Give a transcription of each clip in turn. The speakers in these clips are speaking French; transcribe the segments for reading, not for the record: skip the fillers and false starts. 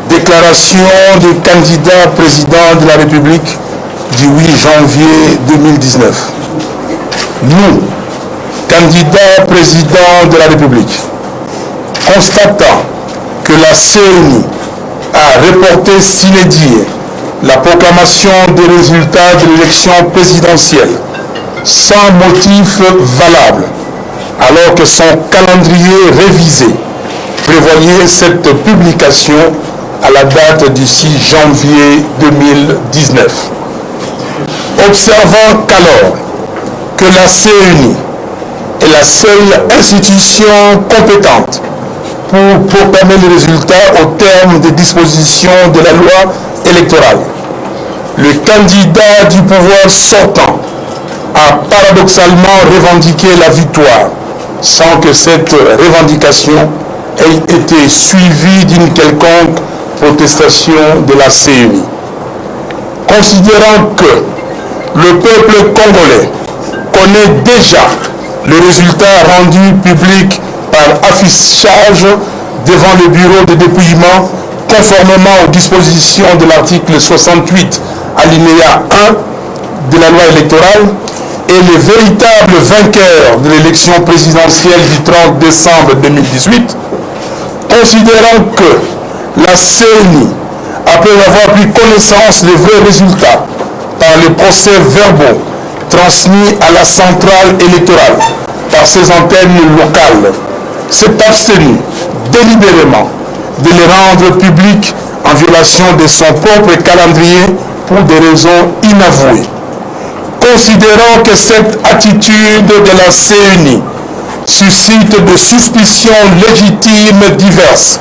Déclaration du candidat président de la République du 8 janvier 2019. Nous, candidats président de la République, constatant que la CENI a reporté sine die la proclamation des résultats de l'élection présidentielle sans motif valable, alors que son calendrier révisé prévoyait cette publication à la date du 6 janvier 2019. Observant qu'alors que la CENI est la seule institution compétente pour proclamer les résultats au terme des dispositions de la loi électorale, le candidat du pouvoir sortant a paradoxalement revendiqué la victoire sans que cette revendication ait été suivie d'une quelconque protestation de la CENI. Considérant que le peuple congolais connaît déjà le résultat rendu public par affichage devant le bureau de dépouillement conformément aux dispositions de l'article 68 alinéa 1 de la loi électorale, et les véritables vainqueurs de l'élection présidentielle du 30 décembre 2018, considérant que la CENI, après avoir pris connaissance des vrais résultats par les procès-verbaux transmis à la centrale électorale par ses antennes locales, s'est abstenu délibérément de les rendre publics en violation de son propre calendrier pour des raisons inavouées. Considérant que cette attitude de la CENI suscite des suspicions légitimes diverses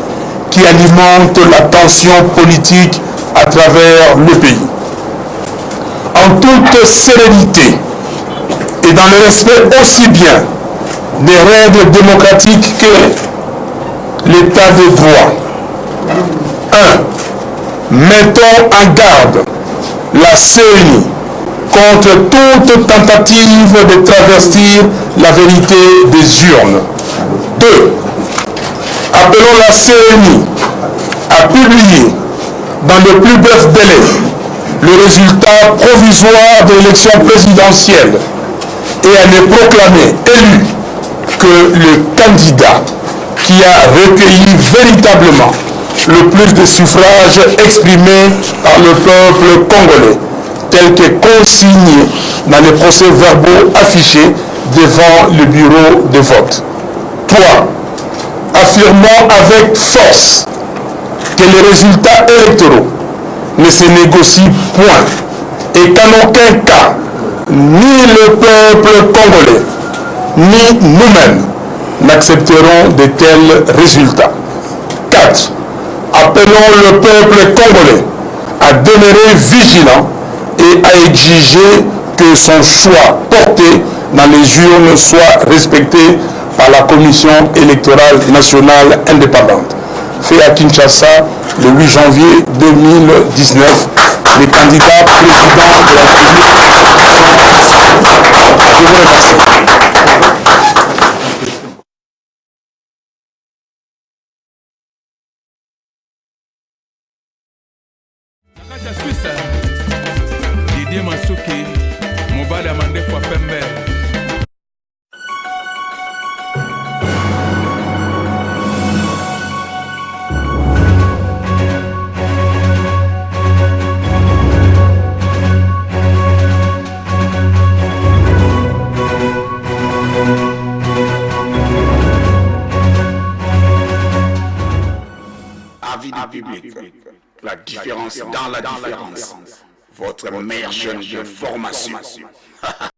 qui alimentent la tension politique à travers le pays. En toute sérénité et dans le respect aussi bien des règles démocratiques que l'état de droit. 1. Mettons en garde la CENI contre toute tentative de travestir la vérité des urnes. 2. Appelons la CENI à publier dans le plus bref délai le résultat provisoire de l'élection présidentielle et à ne proclamer élu que le candidat qui a recueilli véritablement le plus de suffrages exprimés par le peuple congolais, tel que consigné dans les procès-verbaux affichés devant le bureau de vote. 3. Affirmons avec force que les résultats électoraux ne se négocient point et qu'en aucun cas, ni le peuple congolais, ni nous-mêmes n'accepterons de tels résultats. 4. Appelons le peuple congolais à demeurer vigilant et à exiger que son choix porté dans les urnes soit respecté par la Commission électorale nationale indépendante. Fait à Kinshasa le 8 janvier 2019, les candidats présidents de la République. Je vous remercie. Didier Masuki, Mobile Amande kwa Pembe. Avis du public, la différence dans la différence. Votre meilleure chaîne de formation.